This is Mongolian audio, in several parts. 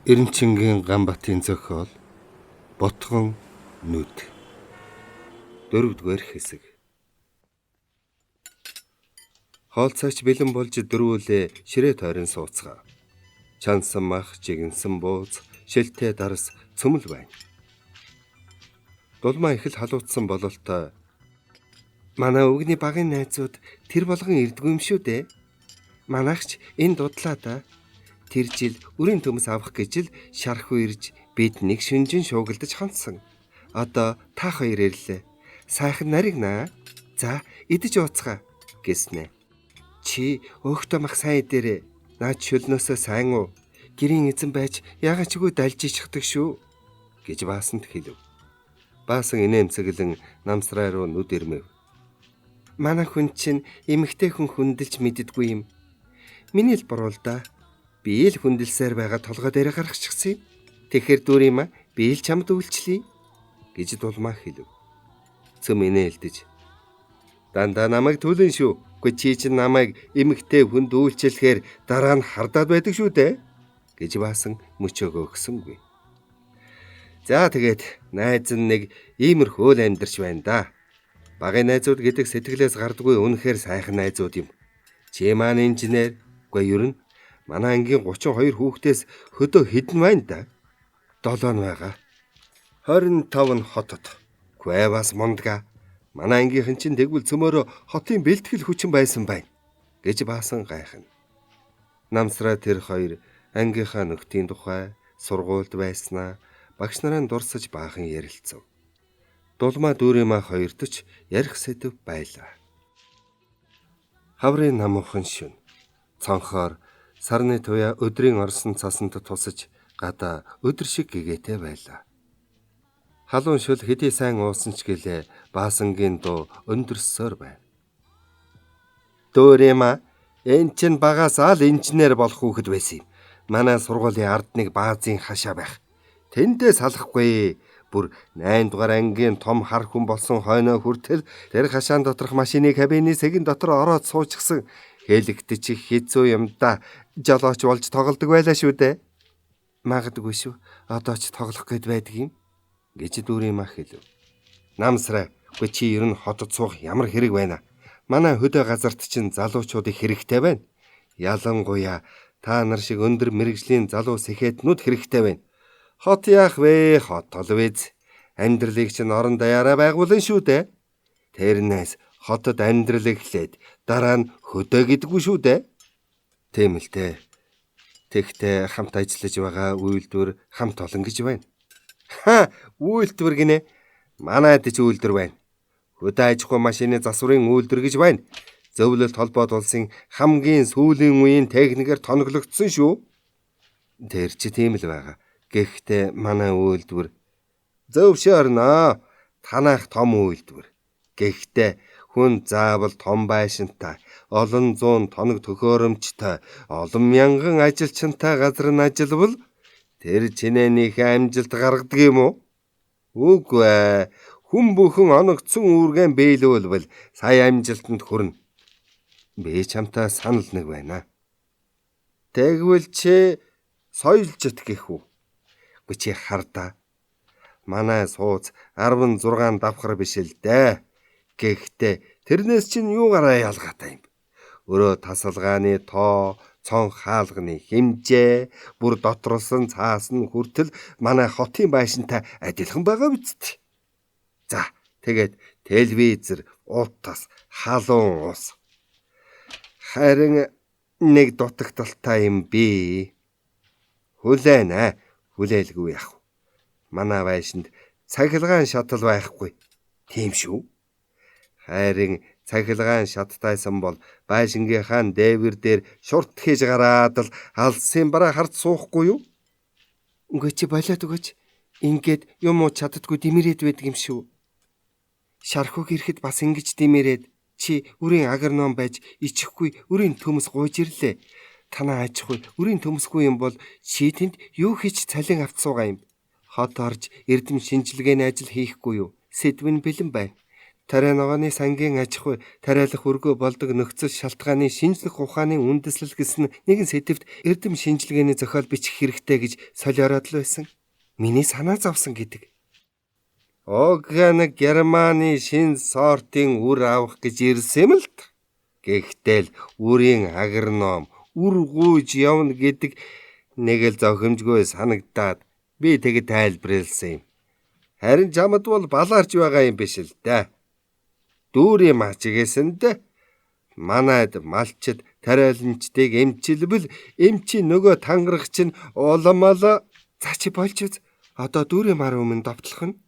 Эренчингийн Ганбатын зохиол Ботгон нүд 4-р хэсэг. Хоолцооч бэлэн болж дөрвөлээ ширээ тойрон сууцгаа. Чансан мах, жигэнсэн бууз, шилтэй дарс цөмөл байна. Дулмаа их л халуутсан бололтой. Манай өвгний багын найзууд тэр болгон ирдгүй юм шүү дээ. Манайхч энэ дудлаа да. Тэр жил үрийн төмс авах гэж л шархуу ирж бид нэг шүнжин шуугилдаж хонцсон. Одоо та хоёр ирлээ. Сайхан наригнаа. За, идэж ууцгаа гэснэ. Чи өөхтөө мах сайн идээрээ. Наад шөлнөөсөө сайн уу? Гэрийн эзэн байж ягаад ч үгүй далж ичдэг шүү гэж Баасанд хэлв. Баасан инээмсэглэн намсраа руу нүд ирмэв. Манай хүн чинь эмэгтэй хүн хүндэлж мэддэггүй юм. Миний л буруу л да. Би л хүндэлсээр байгаа толгой дээр гаргачихсан юм. Тэгэхээр дүр юм а, би л чамд үйлчлэе гэж дулмаа хэлв. Цөм инээлдэж. Дандаа намайг түлэн шүү. Гэхдээ чи чинь намайг эмэгтэй хүнд үйлчлэхээр дараа нь хардаад байдаг шүү дээ гэж Баасан мөчөөгөө өгсөнгүй. За тэгээд найз нь нэг иймэрхүү л амьдарч байна да. Багын найзууд гэдэг сэтгэлээс гардгүй үнэхээр сайхан найзууд юм. Чи маань инженер, үгүй ер нь манай ангийн 32 хүүхдээс хөдөө хэдэн байна да? 7 байгаа. 25 нь хотод. Үгүй бас мундга. Манай ангийнхан чинь тэгвэл цөмөөрөө хотын бэлтгэл хүчин байсан байна гэж Баасан гайхна. Намсраа тэр хоёр ангийнхаа нөхдийн тухай, сургуульд байснаа багш нараа дурсаж баахан ярилцав. Дулмаа дүүрэмаа хоёртч ярих сэдв байлаа. Хаврын намуухан шүн. Цонхоор сарны туяа өдрийн орсон цасанд тусаж гадаа өдөр шиг гэгээтэй байлаа. Халуун шөл хэдий сайн уусан ч гэлээ Баасангийн дуу өндөрсөөр байна. Дүүрэмаа энэ чинь багасаа л инженер болох хүүхэд байсан юм. Манай сургуулийн ард нэг баазын хашаа байх. Тэндээ салахгүй. Бүр 8 дугаар ангийн том хар хүн болсон хойноо хүртэл тэр хашаан доторх машины кабины сэгийн дотор ороод суучихсан. Хэлэгдэж их хэцүү юм да. Жолооч болж тоглодог байлаа шүү дээ. Магадгүй шүү. Одоо ч тоглох гээд байдаг юм гэж дүүрэмаа хэлв. Намсраа, үгүй чи ер нь хотод суух ямар хэрэг байна? Манай хөдөө газарт чинь залуучуудыг хэрэгтэй байна. Ялангуяа та нар шиг өндөр мэргэжлийн залуу сэхэтнүүд хэрэгтэй байна. Хот яах вэ? Хот толвэз. Амьдралыг чинь орон даяараа байгуулна шүү дээ. Тэрнээс хотод амьдрал эхлээд дараа нь хөдөө гэдэггүй шүү дээ. Тийм л дээ. Тэгтээ хамт ажиллаж байгаа үйлдвэр хамт олон гэж байна. Ха, үйлдвэр гинэ. Манайд ч үйлдвэр байна. Хөдөө аж ахуй машины засварын үйлдвэр гэж байна. Зөвлөлт холбоод улсын хамгийн сүүлийн үеийн техникээр тоноглогдсон шүү. Тэр чи тийм л байгаа. Гэхдээ манай үйлдвэр зөвшөөрнө. Танах том үйлдвэр. Гэхдээ хүн заавал том байшинтай, олон зуун тоног төхөөрөмжтэй, олон мянган ажилчинтай газар нь ажиллавал тэр чинээнийхээ амжилт гаргадаг юм уу? Үгүй ээ. Хүн бүхэн оногдсон үүргэн биелүүлвэл сая амжилтанд хүрнэ. Би чамтай санал нэг байна. Тэгвэл чи соёлжит гэх үү? Үгүй чи хардаа. Манай сууц 16 давхар биш л дээ. Гэхдээ тэрнээс чинь юугаараа ялгаатай юм? Өрөө тасалгааны тоо, цонх хаалганы хэмжээ, бүр доторсон цаас нь хүртэл манай хотын байшинтай адилхан байгаа биз? За, тэгээд телевизэр, утас, халуун ус. Харин нэг дутагдaltaй юм би. Хүлээнэ. Хүлээлгүй яах вэ? Манай байшинд цахилгаан шатал байхгүй. Тийм шүү. Харин цахилгаан шаттайсан бол байшингийнхаа дээвэр дээр шурт хийж гараад л алсын бараа хард суухгүй юу? Үгүй чи болоод өгөөч. Ингээд юм уу чаддгүй димэрээд байдаг юм шүү. Шархууг ирэхэд бас ингэж димэрээд чи үрийн агар ном байж ичихгүй үрийн төмс гуйж ирлээ. Танаа аж ахуй үрийн төмсгүй юм бол чи тэнд юу хийж цалин авч суугаа юм. Хот орж эрдэм шинжилгээний ажил хийхгүй юу? Сэдв нь бэлэн байна. Тариа ногооны сангийн аж ахуй, тариалах өргөө болдог нөхцөл шалтгааны шинжлэх ухааны үндэслэл гэсэн нэгэн сэдвт эрдэм шинжилгээний зохиол бичих хэрэгтэй гэж солиороод л байсан. Миний санаа зовсон гэдэг. Органик Германы шин сортын үр авах гэж ирсэн юм л та. Гэхдээ л үрийн агроном үр гүйж явна гэдэг нэг л зохимжгүй санагдаад би тэгэд тайлбарласан юм. Харин чамд бол балаарч байгаа юм биш л дээ. Дүүрийн мачигээсэнд манайд малчид тариаланчдыг эмчилбэл эмчи нөгөө тангарагч нь уламал зачи болж үз. Одоо дүүрийн мар өмнө довтлох нь.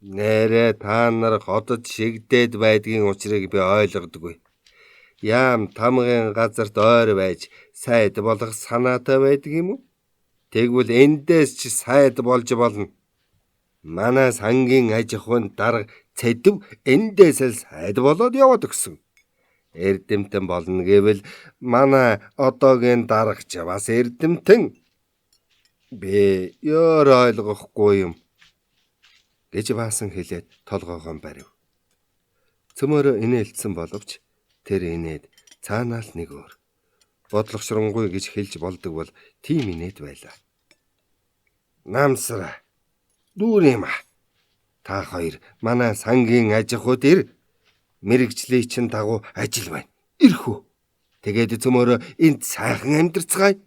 Нэрэ та нар хотод шигдээд байдгийн учрыг би ойлгодоггүй. Яам тамгын газарт ойр байж сайд болох санаатай байдаг юм уу? Тэгвэл эндээс ч сайд болж болно. Манай сангийн аж ахуйн дарга цэдв эндээс л сайд болоод яваад өгсөн. Эрдэмтэн болно гэвэл манай одоогийн даргач бас эрдэмтэн. Би ёр ойлгохгүй юм гэж баасан хэлээд толгоогоо барив. Цөмөөрөө инээлдсэн боловч тэр инээд цаанаа л нэг өөр. Бодлогошронгуй гэж хэлж болдог бол тийм инээд байлаа. Намсраа. Дүүр юм а. Та хоёр манай сангийн аж ахуй дээр мэрэгжлийн чин дагуу ажил байна. Ирэх үү? Тэгээд цөмөөрөө энд сайхан амьдарцгаая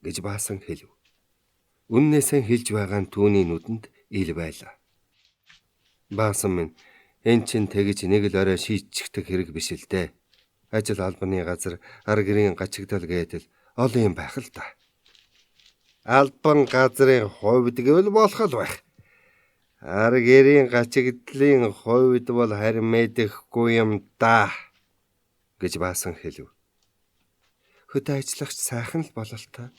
гэж баасан хэлв. Үннээсээ хэлж байгаа нь түүний нүдэнд ил байлаа. Баасан минь эн чин тэгж нэг л орой шийдчихдэг хэрэг биш л дээ. Ажил албаны газар ар гэрийн гачигдал гэдэл олон юм байх л та. Албан газрын хувьд гэвэл болох л байх. Ар гэрийн гачигдлын хувьд бол харин мэдэхгүй юм да гэж баасан хэлв. Хөдөө ажиллагч сайхан л бололтой.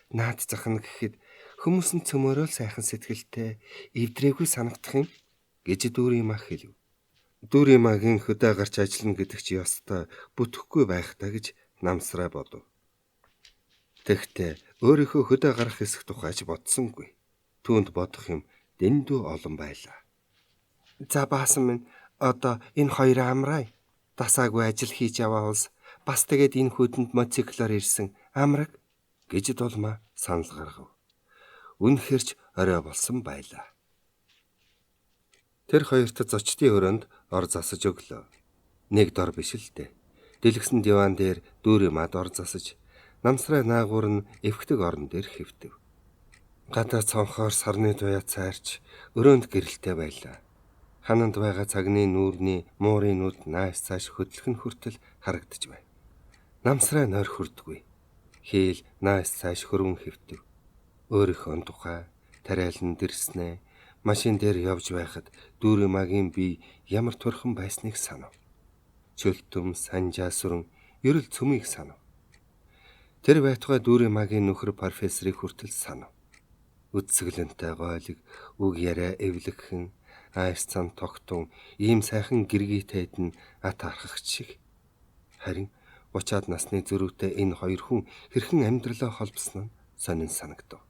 Наад захна гэхэд хүмүүс нь цөмөөрөө сайхан сэтгэлтэй, эвдрээгүй санагдах юм гэж дүүрийн мах хэлв. Дүүрийн магийн хөдөө гарч ажиллана гэдэг чи ёстой бүтэхгүй байх та гэж намсраа бодов. Тэгэхдээ өөрийнхөө хөдөө гарах хэсэг тухайч бодсонгүй. Түүнд бодох юм дэндүү олон байлаа. За баасан минь одоо энэ хоёроо амраа. Дасаагүй ажил хийж яваа улс бас тэгээд энэ хүдэнд мотоциклоор ирсэн амраг гэж дулмаа санал гаргав. Үнэхэрч орой болсон байлаа. Тэр хоёрт зочдын өрөөнд ор засаж өглөө. Нэг дор биш л дээ. Дэлгэсэн диван дээр дүүрийн мад ор засаж, намсраа наагур нь эвхдэг орон дээр хэвтэв. Гадаа цонхоор сарны туяа цаарч өрөөнд гэрэлтэй байлаа. Хананд байгаа цагны нүүрний муурын нүд нааш цааш хөдлөхн хүртэл харагдаж байна. Намсраа нойр хүрдгүй. Хийл нааш цааш хөрвөн хэвтэв. Өөрийнхөө тухай тариалан дэрснэ машин дээр явж байхад дүүрийн магийн бие ямар турхан байсныг санав. Чөлтөм санжаа сүрэн ерөл цөмийг санав. Тэр байтугай дүүрийн магийн нөхөр профессорыг хүртэл санав. Үдсгэлэнтэй гойлог үг яриа эвлэгхэн айс цам тогтун ийм сайхан гэргийтэйд нь ат архагч шиг. Харин учаад насны зөрүүтэй энэ хоёр хүн хэрхэн амьдралаа холбосноо сонин санагдав.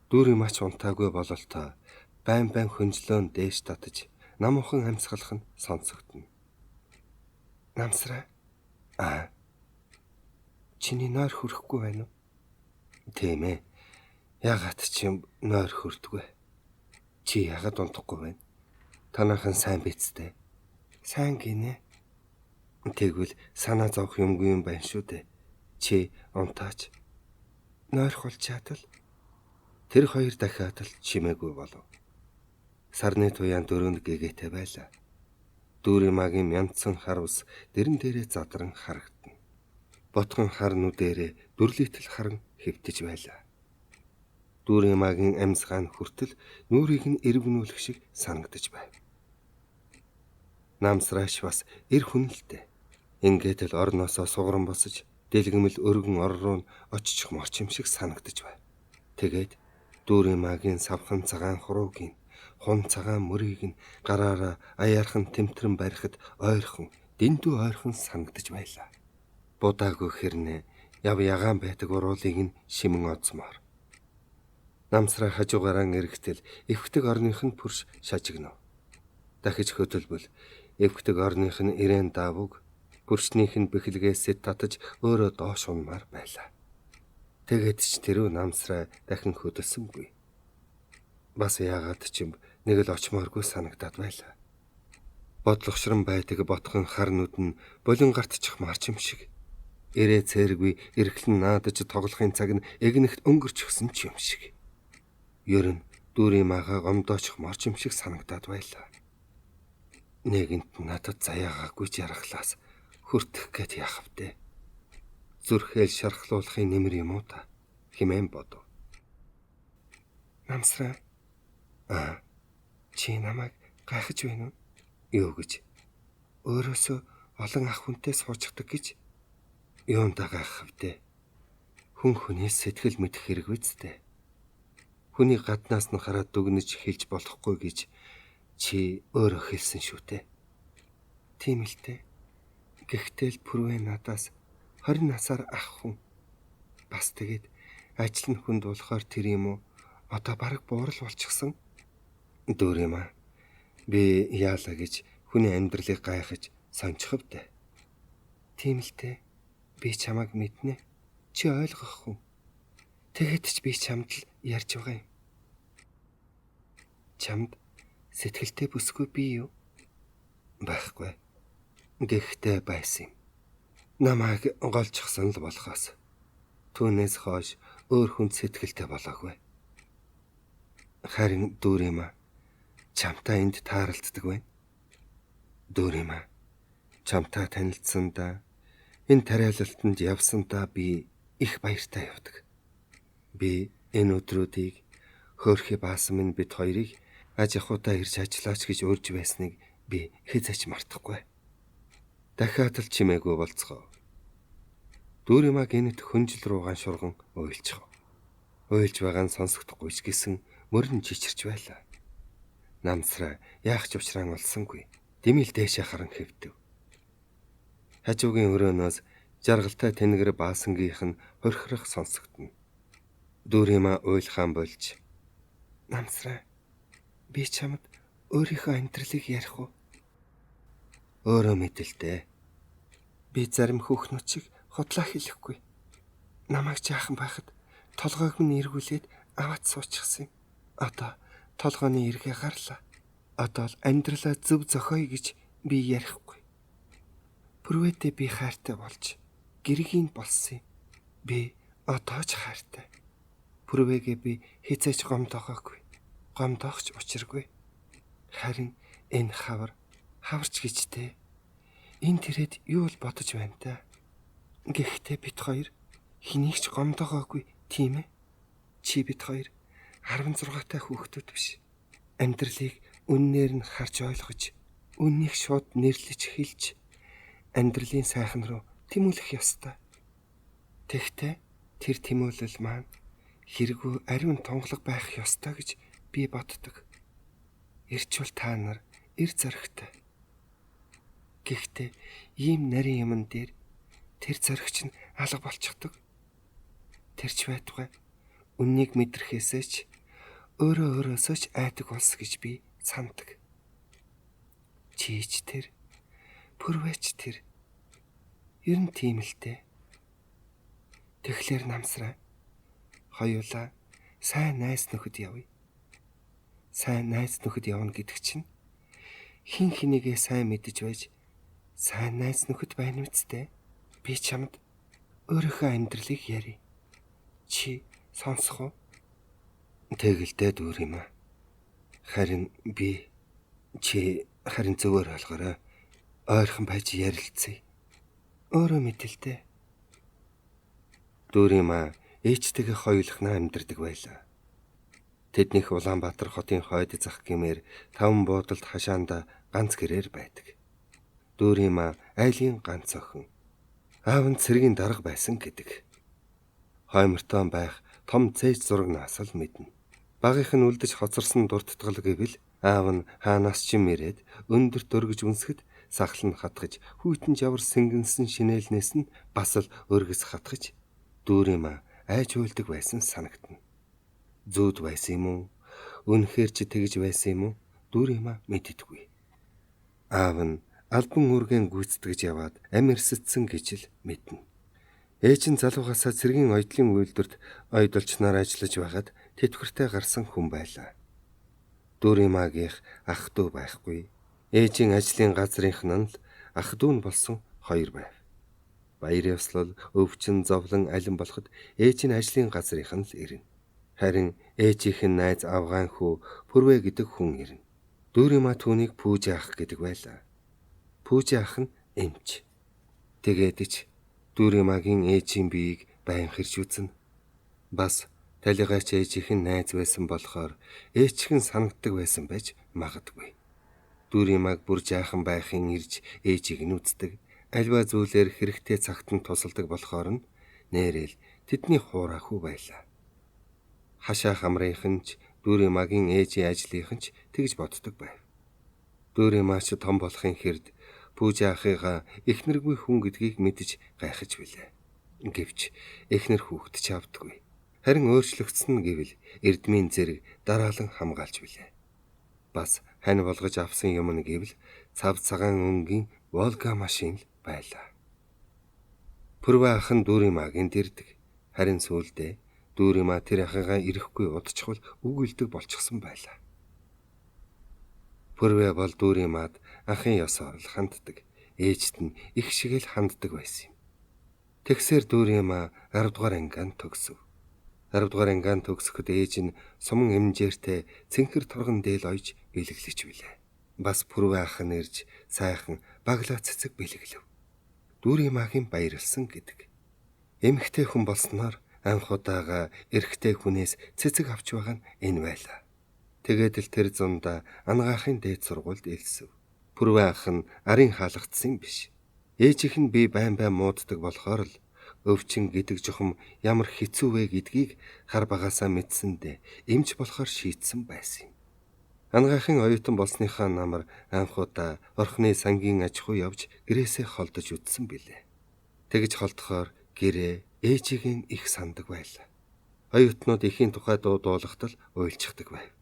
Дүүрийн мач унтаагүй бололтой байн хөнжлөөн дээш татаж намуухан амьсгалах нь сонсогдно. Намсраа. Чиний нойр хүрэхгүй байна уу? Тийм ээ. Ягаад ч юм нойр хүрдэггүй. Чи ягаад унтахгүй байна? Танаахан сайн бицтэй. Сайн гинэ. Тэгвэл санаа зовх юмгүй юм байна шүү дээ. Чи унтаач. Нойрхол чадвал тэр хоёр дахиад л чимээгүй болов. Сарны туяан дөрөнд гэгээтэй байлаа. Дүүрийн магийн мянцсан хар ус дэрэн дээрээ задран харагдана. Ботгон хар нүдэрээ дүрлитэл харан хэвтэж байлаа. Дүүрийн магийн амьсгаан хүртэл нүрийг нь эргэнүүлэх шиг санагдаж байв. Намсраач бас эр хүнэлтэй. Ингээд л орноосоо сугаран босож дэлгэмэл өргөн ор руу очиж морч юм шиг санагдаж байв. Тэгээд дүүрийн магийн савхан цагаан хуруугийн хун цагаан мөрийг нь гараараа аяархан тэмтрэн барихад ойрхон дэндүү ойрхон санагдаж байлаа. Будаагүй хэрнээ яв ягаан байдаг уруулыг нь шимэн оцмоор. Намсраа хажуугараа эрэхтэл эвхдэг орных нь пүрш шажигнав. Дахиж хөдөлбөл эвгдэг орных нь ирээн даавууг бүршнийх нь бэхлэгээсээ татаж өөрөө доош унмаар байлаа. Тэгээд ч тэрүү намсраа дахин хөдөлсөнгүй. Бас яагаад ч юм нэг л очмооргүй санагдаад байлаа. Бодлогошрон байдаг ботхон хар нүд нь болин гартчих марч юм шиг. Ирээ цээргүй эргэлэн наадаж тоглохын цаг нь эгнэхт өнгөрч өгсөн ч юм шиг. Ер нь дүүрийн маага гомдоочих морч юм шиг санагдаад байлаа. Нэгэнт надад заяагаагүй жаргалаас хүртэх гээд яах вдэ. Зүрхэл шархлуулахын нэмэр юм уу та хэмээн бодов. Намсраа чи намайг гайхаж байна уу? Юу гэж? Өөрөөсөө олон ах хүнтэй суучдаг гэж юундаа гайхах вдэ. Хүн хүнээс сэтгэл мэдэх хэрэг үсттэй. Хүний гаднаас нь хараад дүгнэж хэлж болохгүй гэж чи өөрөө хэлсэн шүү дээ. Тийм л дээ. Гэхдээ л пүрвэ надаас 20 насаар ах хүн. Бас тэгээд ажил нь хүнд болохоор тэр юм уу? Одоо бараг буурал болчихсон. Дүүр юм аа. Би яалаа гэж хүний амьдралыг гайхаж сончхов дээ. Тийм л дээ. Би чамайг мэднэ. Чи ойлгох хүн. Тэгэхэд ч би чамд л ярьж байгаа юм. Чамд сэтгэлтэй бүсгүй би юу? Байхгүй. Гэхдээ байсан юм. Намайг голчихсан л болохоос. Түүнээс хойш өөр хүнд сэтгэлтэй болоогүй. Харин дүүр юм аа. Чамтай энд тааралцдаг байна. Дүүр юм аа. Чамтай танилцсандаа энэ тариалалтанд явсандаа би их баяртай явдаг. Би энэ өдрүүдийг хөөрхи баасан минь бид хоёрыг аж ахуйдаа ирж ажиллаач гэж урьж байсныг би хэзээ ч мартахгүй. Дахиад л чимээгүй болцгоо. Дүүр юм аа гинэт хүнжил руугаан шурган уйлчихв. Уйлж байгаа нь сонсогдохгүй ч гэсэн мөрөн чичирч байлаа. Намсраа яах ч учраан олсонгүй. Дэмэл дээшээ харан хэвдэв. Хажуугийн өрөөнөөс жаргалтай тэнгэр баасангийнх нь хорхирох сонсогдно. Дүүр юм аа уйлхаан болж. Намсраа би чамд өөрийнхөө амьдралыг ярих уу? Өөрөө мэдэлтэй. Би зарим хүүхнүүд шиг худлаа хэлэхгүй. Намайг жаахан байхад толгойг минь эргүүлээд аваад суучихсан юм. Одоо толгойн эргээ гарлаа. Одоо л амьдралаа зөв зохиоё гэж би ярихгүй. Пүрвэдээ би хайртай болж гэргийн болсон юм. Би одоо ч хайртай. Пүрвэгээ би хизээч гомдоогоогүй. Гомдоохч учиргүй. Харин энэ хаварч гэжтэй. Энэ тэрэд юу л бодож байна та? Гэхдээ бид хоёр хэнийг ч гомдоогоогүй тийм ээ? Чи бид хоёр 16-тай хүүхдүүд биш. Амьдралыг үннээр нь харж ойлгож, үннийг шууд нэрлэж хэлж, амьдралын сайхан руу тэмүүлэх ёстой. Тэгтээ тэр тэмүүлэл маань хэрэггүй ариун тунгалаг байх ёстой гэж би боддог. Ирчүүл та нар эр зоригтой. Гэхдээ ийм нарийн юмн дээр тэр зоригч нь алга болчихдог. Тэрч байтугай үннийг мэдрэхээсээ ч өөрөөсөө ч айдаг улс гэж би сандаг. Чийч тэр, пүрвэч тэр. Ер нь тийм л дээ. Тэгэхээр намсраа хоёулаа сайн найз нөхөд явъя. Сайн найз нөхөд явна гэдэг чинь хин хинийгээ сайн мэдэж байж сайн найз нөхөд байна үсттэй. Би чамд өөрийнхөө амьдралыг ярив. Чи сонсох уу? Тэгэлдээ дүүр юм аа. Харин би чи харин зөвөр ойлгоорой. Ойрхон байж ярилцъя. Өөрөө мэдэлтэй. Дүүр юм аа ээжтэйгээ хоёулахнаа амьдардаг байлаа. Тэднийх Улаанбаатар хотын хойд зах гэмээр 5 буудалд хашаанда ганц гэрээр байдаг. Дүүр юм аа айлын ганц охин. Аав нь цэргийн дарга байсан гэдэг. Хоймортон байх том цээж зураг наасал мэднэ. Багийнх нь үлдэж хоцорсон дуртатгал гэвэл аав нь хаанаас ч юм ирээд өндөр дөргиж үнсгэд сахал нь хатгаж хүйтэн жавар сэнгэнсэн шинээлнээс нь бас л өргөс хатгаж дүүр юм айж уйлдаг байсан санагдна. Зүүд байсан юм уу? Үнэхээр ч тэгж байсан юм уу? Дүүр юм мэддэггүй. Аав нь албан үүргэн гүйцэтгэж яваад амь эрсэцсэн гэж л мэднэ. Ээж нь залуугасаа цэргийн оёдлын үйлдвэрт оёдолч нар ажиллаж байхад тэтгэвртэй гарсан хүн байлаа. Дүүриймагийнх ах дүү байхгүй. Ээжийн ажлын газрынх нь л ах дүү нь болсон хоёр байв. Баяр ёслол, өвчин, зовлон алин болоход ээжийн ажлын газрынх нь л ирнэ. Харин ээжийнх нь найз авгаан хүү Пүрвэ гэдэг хүн ирнэ. Дүүрийма түүнийг Пүүжэ ах гэдэг байлаа. Пүүжэ ах нь эмч. Тэгээд ч Дүүриймагийн ээжийн биеийг байн хэрж үзнэ. Бас талигаач ээжийнх нь найз байсан болохоор ээжхэн санагддаг байсан байж магадгүй. Дүүриймаг бүр жаахан байхын ирж ээжийг нь үздэг. Альва зүйлээр хэрэгтэй цагт нь тусалдаг болохоор нь нээрэл тэдний хуурай хүү байлаа. Хашаа хамрынхан ч Дүүриймагийн ээжийн ажлынхан ч тэгж боддог байв. Дүүриймаа ч том болохын хэрд Пүүжэ ахыгаа эхнэргүй хүн гэдгийг мэдэж гайхаж билээ. Гэвч эхнэр хүүхэд ч авдаггүй. Харин өөрчлөгдсөн гэвэл эрдмийн зэрэг дараалан хамгаалж билээ. Бас хань болгож авсан юм нь гэвэл цав цагаан өнгийн Волга машин л байлаа. Пүрвэ ах нь Дүүриймагийн дэрдэг. Харин сүүлдээ Дүүрийма тэр ахыгаа ирэхгүй удчихвал үгүйлдэг болчихсон байлаа. Пүрвэ бол Дүүриймад ахын ёсоор л ханддаг. Ээжт нь их шиг л ханддаг байсан юм. Тэгсээр Дүүрийма 10 дугаар ангиан төгсөв. 10 дугаар ангиан төгсөхөд ээж нь суман эмжээртэй цэнхэр торгон дээл ойж бэлэглэж билээ. Бас Пүрвэ ах нь ирж сайхан баглаа цэцэг бэлэглэв. Дүүриймагийн баярлсан гэдэг. Эмэгтэй хүн болсноор анх удаага эрэгтэй хүнээс цэцэг авч байгаа нь энэ байлаа. Тэгээд л тэр зунда ангаахын дээд сургуульд элсэв. Пүрвэ ах нь арын хаалгацсан биш. Ээжийнх нь би байн мууддаг болохоор л өвчин гэдэг жухам ямар хэцүү вэ гэдгийг хар багасаа мэдсэндээ эмч болохоор шийтсэн байсан юм. Ангаахын оюутан болсныхаа намар анх удаа орхны сангийн аж ахуй явж гэрээсээ холдож үдсэн билээ. Тэгж холдохоор гэрээ ээжигийн их сандаг байлаа. Оюутнууд ихийн тухай дуу дуулахад л уйлчихдаг байв.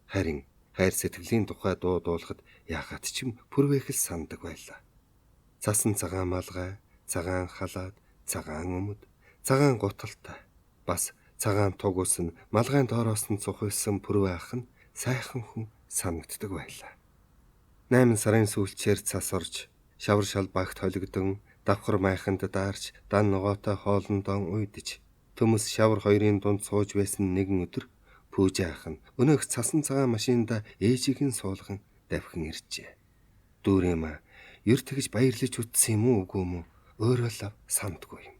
Харин хайр сэтгэлийн тухай дуу дуулахад яагаад ч юм Пүрвэхэл сандаг байлаа. Цасан цагаан малгай, цагаан халаад, цагаан өмд, цагаан гуталтай, бас цагаан туг ус нь малгайн доороос нь цухилсан Пүрвэ ах нь сайхан хүн санагддаг байлаа. 8 сарын сүүлчээр цас орж, шавар шал багт холигдон, давхар майханд даарч, дан ногоотой хоолндон уйдж, төмөс шавар хоёрын дунд сууж байсан нэгэн өдөр Пүүжэ ах нь өнөөх цасан цагаан машинда ээжийг нь суулган давхин иржээ. Дүүрийма ер тэгж баярлаж үтсэн юм уу үгүй юм уу өөрөө л сандгүй юм.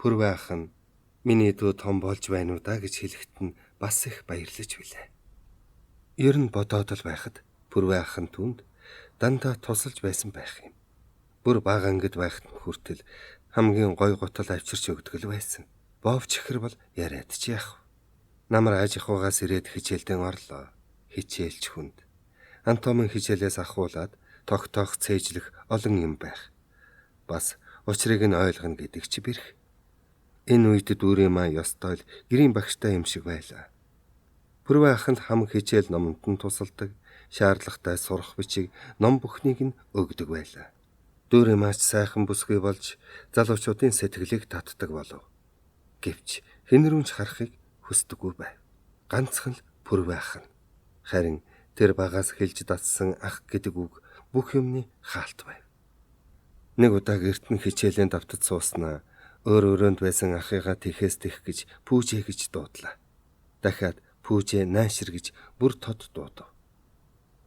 Пүрвэ ах нь миний дүү том болж байна уу да гэж хэлэхэд нь бас их баярлаж билээ. Ер нь бодоод л байхад Пүрвэ ах нь түнд дандаа тусалж байсан байх юм. Бүр бага ангид байхад хүртэл хамгийн гой гутал авчирч өгдөг л байсан. Боовч ихэр бол яриад ч яах вэ? Намар аж ахуйгаас ирээд хичээлдэн орлоо. Хичээлч хүнд. Антомын хичээлээс ахуулаад тогтоох цээжлэх олон юм байх. Бас учрыг нь ойлгоно гэдэг чи бэрх. Энэ үед Дүүрийма ёстой л гэрийн багштай юм шиг байлаа. Пүрвэ ах нь хам хичээл номонд нь тусалдаг, шаардлагатай сурах бичиг ном бүхнийг нь өгдөг байлаа. Дүүриймач сайхан бүсгүй болж залуучуудын сэтгэлийг татдаг болов. Гэвч хэнэрүүнч харахыг хүсдэггүй байв. Ганцхан л Пүрвэ ах нь. Харин тэр багаас хэлж татсан ах гэдэг үг бүх юмны хаалт байв. Нэг удаа гэрт нь хичээлийн давтад сууснаа өөр өрөөнд байсан ахыгаа тэхээс тэх гэж Пүүжэ гэж дуудлаа. Дахиад Пүүжэ наашир гэж бүр тод дуудав.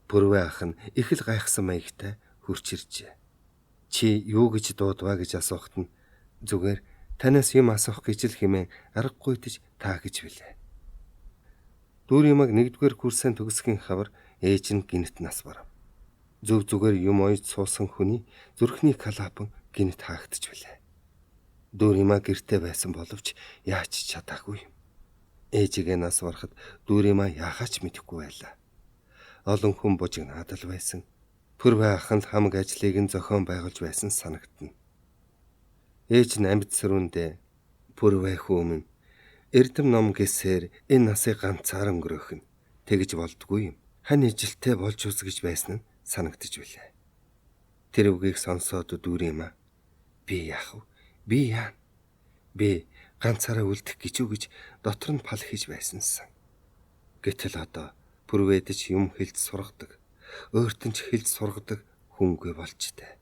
Пүрвэ ах нь их л гайхсан маягтай хурч иржээ. Чи юу гэж дуудваа гэж асуухт нь зүгээр танаас юм асуух гэж л хэмээн аргагүй гэж таа гэж билээ. Дүүриймаг 1-р курсын төгсгийн хавар ээж нь гинт нас барав. Зөв зүгээр юм ойж суусан хүний зүрхний калапан гинт хаагдж билээ. Дүүрийма гэртээ байсан боловч яач чадаагүй юм. Ээжигээ нас барахад Дүүрийма яахаач мэдэхгүй байлаа. Олон хүн бужигнаад л байсан. Пүрвэ ах нь хамаг ажлыг нь зохион байгуулж байсан санагдана. Ээж нь амьд сөрөндөө Пүрвэ хүү минь эрдэм ном гэсээр энэ насыг ганцаар өнгөрөөх нь тэгж болдгүй юм. Хань ижилтэй болж үз гэж байсан нь санагдаж билээ. Тэр үгийг сонсоод Дүрийма би яах вэ? Би яа? Би ганцаараа үлдэх гэж үү гэж дотор нь пал хийж байсансан. Гэтэл одоо пүрвэдэж юм хэлж сургадаг, өөртөө ч хэлж сургадаг хүнгүй болчтой.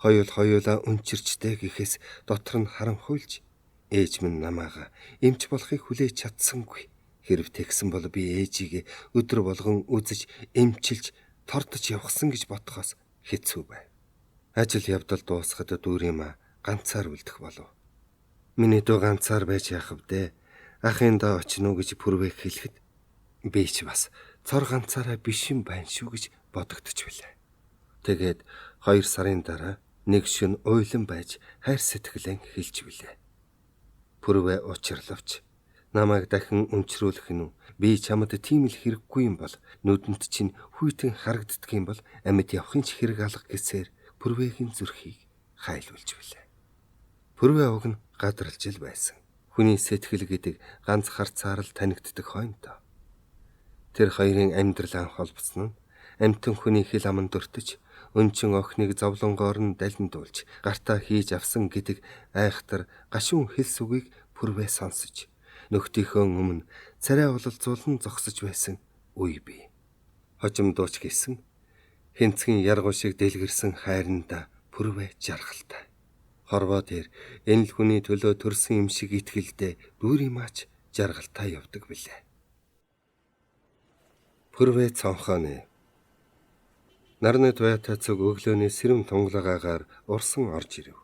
Хоёулаа өнчирчтэй гэхээс дотор нь харанхуйлж ээж минь намаага эмч болохыг хүлээж чадсангүй. Хэрв тэгсэн бол би ээжийг өдөр болгон үзэж эмчилж тордож явахсан гэж бодохоос хэцүү байв. Ажил явдал дуусахад Дүрийма ганцаар үлдэх болов. Миний дүү ганцаар байж яах вэ? Ахын доо очно гэж пүрвэг хэлэхэд би ч бас цор ганцаараа биш юм байна шүү гэж бодогдож билээ. Тэгээд 2 сарын дараа нэг шөнө уйлан байж хайр сэтгэлэн хэлж билээ. Пүрвэ учирлавч намайг дахин өмчрүүлэх нь би чамд тийм л хэрэггүй юм бол нүдэнд чинь хүйтэн харагддаг юм бол амьд явахын ч хэрэг алга гэсээр пүрвэгийн зүрхийг хайлуулж билээ. Пүрвэ уг нь гадралж ил байсан. Хүний сэтгэл гэдэг ганц харцаар л танигддаг хойноо. Тэр хоёрын амьдрал анх холбосон нь амьтан хүний хэл аманд өртөж өнчин охиныг зовлонгоор нь далиндуулж гартаа хийж авсан гэдэг айхтар гашуун хэлс үгийг пүрвэ сонсож нөхдийнхөө өмнө царай ололцуулан зогсож байсан үе бий. Хожим дууч гисэн хэнцгэн яргуу шиг дэлгэрсэн хайранда пүрвэ жаргалтай. Хорвоо дээр энэ л хүний төлөө төрсөн юм шиг итгэлдээ Дүриймач жаргалтай явдаг билээ. Пүрвэ цонхооны нарны туяатай цог өглөөний сэрэм тунгалагаагаар урсан орж ирэв.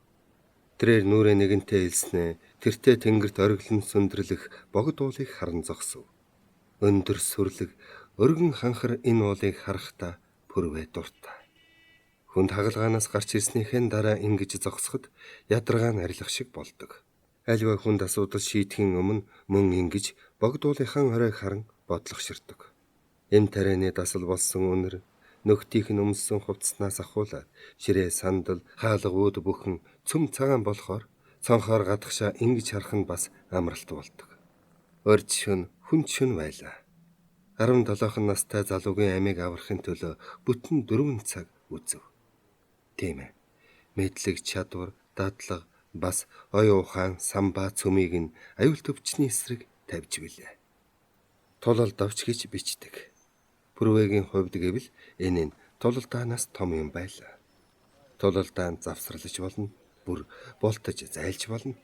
Тэрээр нүрэ нэгэнтээ илснэ тэртээ тэнгэрт ориглон сүндэрлэх богд уулыг харан зогсов. Өндөр сүрлэг өргөн ханхар энэ уулыг харахтаа пүрвэ дуртай. Хүнд хагалгаанаас гарч ирснийхэн дараа ингэж зогсоход ядаргаан арилах шиг болдог. Альва хүнд асуудал шийдэхин өмнө мөн ингэж богд уулынхан оройг харан бодлогоширдог. Эм тарианы дасал болсон үнэр нөхдийнх нь өмссөн хувцснаас ахуулаад ширээ сандал хаалга үүд бүхэн цөм цагаан болохоор цонхоор гадагшаа ингэж харах нь бас амралт болдог. Орж шөнө хүн шөнө байлаа. 17 настай залуугийн амийг аврахын төлөө бүтэн 4 цаг үзв. Тийм ээ. Мэдлэг, чадвар, дадлага бас оюун ухаан, самбаа цөмийг нь аюул төвчний эсрэг тавьж билээ. Тулал давч гэж бичдэг. Пүрвэгийн хувьд гэвэл энэ нь тулалдаанаас том юм байлаа. Тулалдаан завсралж болно, бүр болтож зайлж болно.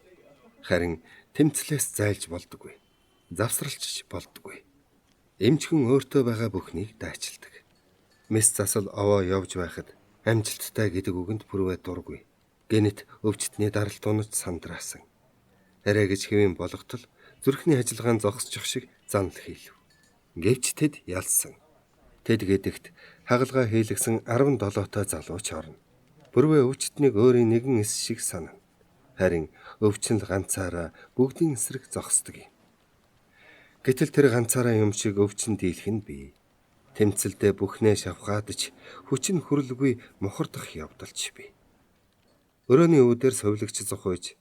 Харин тэмцлээс зайлж болдоггүй. Завсралч болдоггүй. Эмчхэн өөртөө байгаа бүхнийг даачилдаг. Мэс засал овоо явж байхад амжилттай гэдэг үгэнд пүрвэ дургүй. Гэнэт өвчтний даралт унаж сандраасан. Арай гэж хэвэн болготол зүрхний ажиллагаан зогсчих шиг занл хийлв. Гэвч тэд ялсан. Тэд гэдэгт хагалгаа хийлгсэн 17-той залууч орно. Пүрвэ өвчтнийг өөрийн нэгэн эс шиг санана. Харин өвчин л ганцаараа бүгдийн эсрэг зогсдог юм. Гэтэл тэр ганцаараа юм шиг өвчин дийлэх нь бий. Тэмцэлдээ бүхнээ шавхаадж хүчин хүрлгүй мухардах явдалч бий. Өрөөний үүдээр совлогч зохиож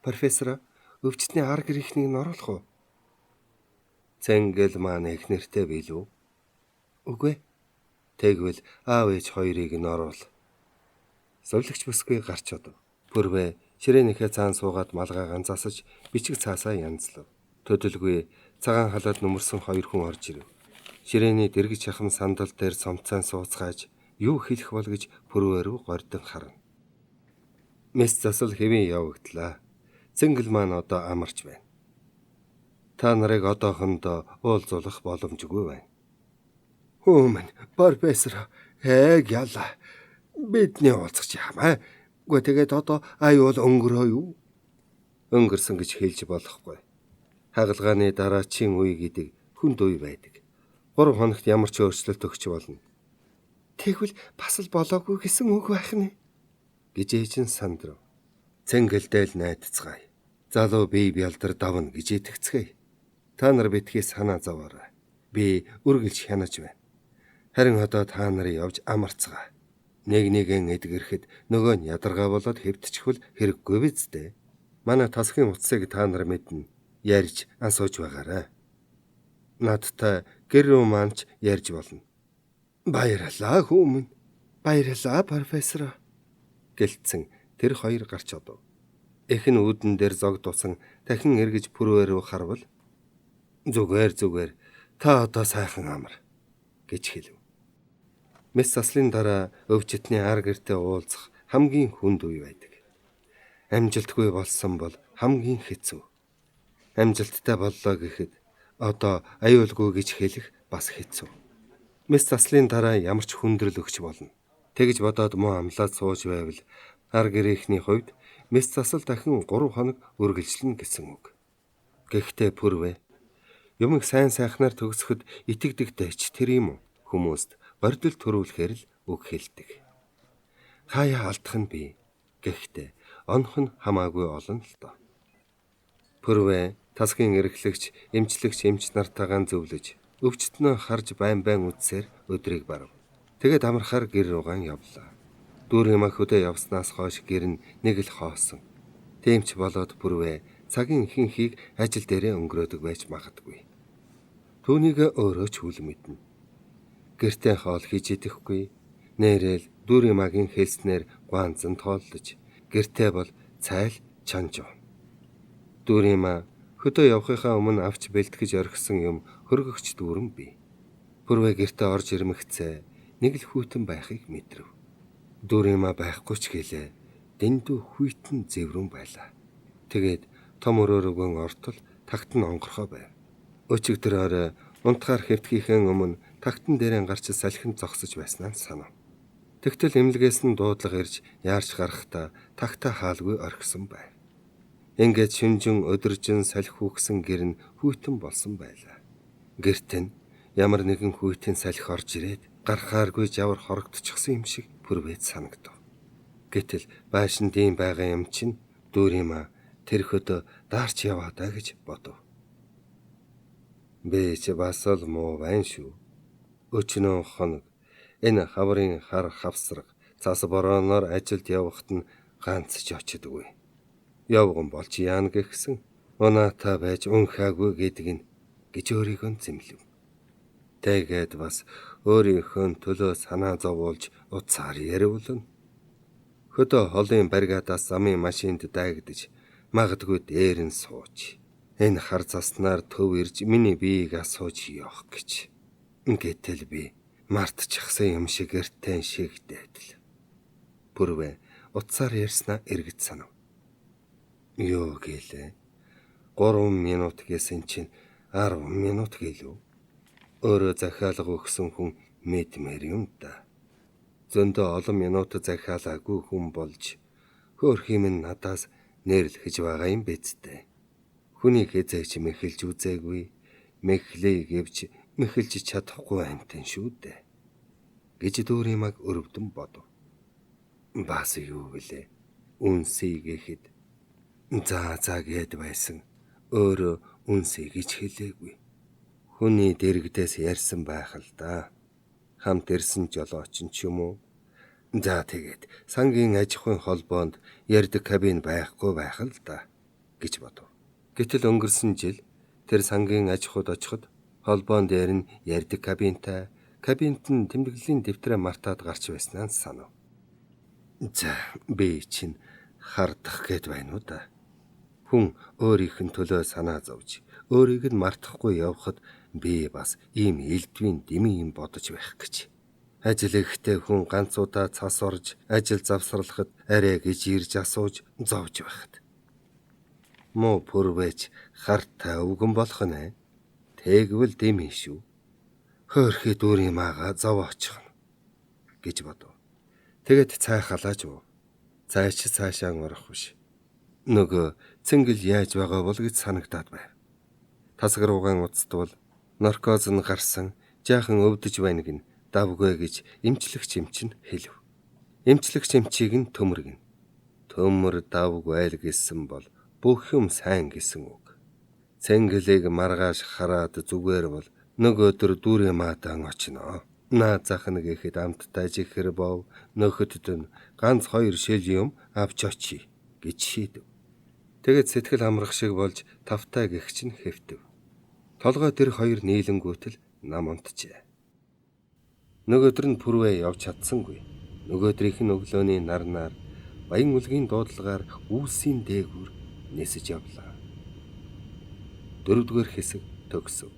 профессор өвчтний ар гэрхнийг нь оруулах уу? Цэнгэл маань их нэртэй билүү? Үгүй. Тэгвэл аав ээж хоёрыг нь оруул. Совлогч бүсгүй гарч одов. Пүрвэ ширээнийхээ цаан суугаад малгай ганцаасаж бичиг цаасаа янзлав. Төдөлгүй цагаан халаад нүмерсэн 2 хүн орж ирэв. Ширээний дэргэж яхан сандал дээр цомцаан сууцгааж юу хэлэх бол гэж пүрвэ рүү гордон харна. Мэс засал хэвэн явагдлаа. Цэнгэл маань одоо амарч байна. Та нарыг одоохондоо уулзуулах боломжгүй байна. Хөөмэн, профессор, яла. Бидний уулзах яамаа. Гү тэгээд одоо аюул өнгөрөө юу? Өнгөрсөн гэж хэлж болохгүй. Хагалгааны дараачийн үе гэдэг хүнд үе байдаг. 3 хоногт ямар ч өөрчлөлт өгч болно. Тэгвэл бас л болоогүй гэсэн үг байх нь гэж ээжин сандрав. Цэнгэлдэл найдацгаая. Залуу бие бялдар давна гэж итгэцгээе. Та нар битгий санаа зовоорой. Би үргэлж хянаж байна. Харин одоо та нарын явж амарцгаа. Нэг нэгэн эдгэрхэд нөгөө нь ядаргаа болоод хэвтчихвэл хэрэггүй биз дээ. Манай тасгийн утсыг та нар мэднэ. Ярьж асууж байгаарай. Надтай гэр рүү манч ярьж болно. Баярлалаа хүмүүн. Баярлалаа, профессор. Гэлцэн тэр хоёр гарч одов. Эх нь үүдэн дээр зогдуулсан дахин эргэж пүрвээ рүү харвал зүгээр та одоо сайхан амар гэж хэлв. Мэс заслын дараа өвчтний ар гэртээ уулзах хамгийн хүнд үе байдаг. Амжилтгүй болсон бол хамгийн хэцүү. Амжилттай боллоо гэхэд одоо аюулгүй гэж хэлэх бас хэцүү. Мэс заслын дараа ямар ч хүндрэл өгч болно. Тэгж бодоод муу амлаад сууж байвал ар гэрийнхний хувьд мэс засал дахин 3 хоног үргэлжлэнэ гэсэн үг. Гэхдээ пүрвэ юм сайн сайхнаар төгсөхөд итгэдэгтэй ч тэр юм уу? Хүмүүст бордол төрүүлэхээр л үг хэлдэг. Хаяа алдах нь бий. Гэхдээ онох нь хамаагүй олон л доо. Пүрвэ тасгийн эрхлэгч, эмчлэгч эмч нартайгаан зөвлөж, өвчтнөө харж байн үдсээр өдрийг барав. Тэгээд амархаар гэр руугаан явлаа. Дүүрэн махүдэ явснаас хойш гэр нь нэг л хоосон. Тэмч болоод пүрвэ цагийн ихэнхийг ажил дээрээ өнгөрөөдөг байж магадгүй. Түүнийг өөрөө ч үл мэднэ. Гэртээ хоол хийж идэхгүй, нэрэл дүүрэн магийн хэлснээр гуанзан тооллож, гэртээ бол цайл чанж. Дүүрэн ма хөдөө явахынхаа өмнө авч бэлтгэж орхисон юм хөргөгч дүүрэн бий. Пүрвэ гэртээ орж ирмэгцээ нэг л хүйтэн байхыг мэдрэв. Дүүрэн ма байхгүй ч гэлээ дэндүү хүйтэн зэврэн байлаа. Тэгээд том өрөөрөгөн ортол тагт нь онгорхоо байв. Өчигдөр унтахаар хэвтгийхэн өмнө тагтан дээрээ гарч салхин зогсож байснаа санав. Тэгтэл эмнэлгээс нь дуудлага ирж яарч гарахдаа тагтаа хаалгүй орхисон байв. Ингээд шүнжин өдөржин салхи хүүгсэн гэр нь хүйтэн болсон байлаа. Гэрт нь ямар нэгэн хүйтэн салхи орж ирээд гарахааргүй жавар хорогдчихсан юм шиг пүрвэд санагдав. Гэтэл байшин дийм байгаа юм чинь дүүрэн ма тэр хөдөө даарч яваадаа гэж бодов. Би ч бас л муу байна шүү. Өчнөө хоног энэ хаврын хар хавсраг цас борооноор ажилд явахт нь ганц ч очдоггүй. Явган болж яана гэсэн унаатай байж унхаагүй гэдэг нь гэж өөрийгөө зэмлэв. Тэгээд бас өөрийнхөө төлөө санаа зовуулж уцаар яриулна. Хөдөө холын баригадаас замын машинд дайгдаж магадгүй дээр нь сууж энэ хар заснаар төв ирж миний биеийг асууж явах гэж. Гэтэл би мартчихсан юм шиг эртэн шигдээд л. Пүрвэ уцаар ярьснаа эргэж санав. Юу гэлээ? 3 минут гэсэн чинь 10 минут гэлөө. Өөрөө захиалга өгсөн хүн мэдмээр юм да. Зөндөө олон минут захиалаагүй хүн болж хөөх юм надаас нэрлэхэж байгаа юм биз дээ. Хүнийг эзэж мэхэлж үзээгүй, мэхлээ гэвч мэхэлж чадахгүй амтэн шүү дээ. Гэж дүүрэн маг өрөвдөн бодов. Бас юу гэлээ? Үнсий гэхэд за гэд байсан. Өөрөө үнсий гэж хэлээгүй. Хүний дэрэгдээс ярьсан байх л да. Хамт ирсэн жолооч ч юм уу? За тэгээд сангийн аж ахуйн холбоонд ярьдаг кабин байхгүй байх л да гэж бодов. Гэтэл өнгөрсөн жил тэр сангийн аж ахуйд очиход холбоон дээр нь ярьдаг кабинтай, кабинт нь тэмдэглэлийн дэвтрээ мартаад гарч байснаа санав. За би чинь хардах гээд байна уу да. Хүн өөрийнх нь төлөө санаа зовж, өөрийг нь мартахгүй явхад би бас ийм элдвийн дэмий юм бодож байх гэж. Ажил ихтэй хүн ганц удаа цас орж ажил завсарлахад арай гэж ирж асууж зовж байхад. Муу пүрвэж хартай өвгөн болох нэ. Тэгвэл дэмий шүү. Хөөрхий дүүрэн маага зов очихно гэж бодов. Тэгэд цай халааж уу. Цайч цаашаа орох биш. Нөгөө цэнгэл яаж байгаа бол гэж санагдаад байв. Тасаг руугаан уцтвал наркоз нь гарсан, жаахан өвдөж байна гин давгүй гэж эмчлэгч эмчин хэлв. Эмчлэгч эмчийг нь төмөргөн. Төмөр давгүй л гэсэн бол бүх юм сайн гэсэн үг. Цэнгэлийг маргааш хараад зүгээр бол нөгөөдөр дүүрэн маатан очино. Наа захна гэхэд амттай жихэр бов нөхөдд нь ганц 2 шил юм авч очие гэж шийдэв. Тэгэд сэтгэл амрах шиг болж тавтай гэгч нь хэвтэв. Толгой тэр 2 нийлэнгүүтэл нам унтжээ. Нөгөөдөр нь пүрвэ явж чадсангүй. Нөгөөдрийнх нь өглөөний нарнаар баян үлгийн дуудлагаар үүсийн дээгүүр нисэж явлаа. 4-р хэсэг төгсөв.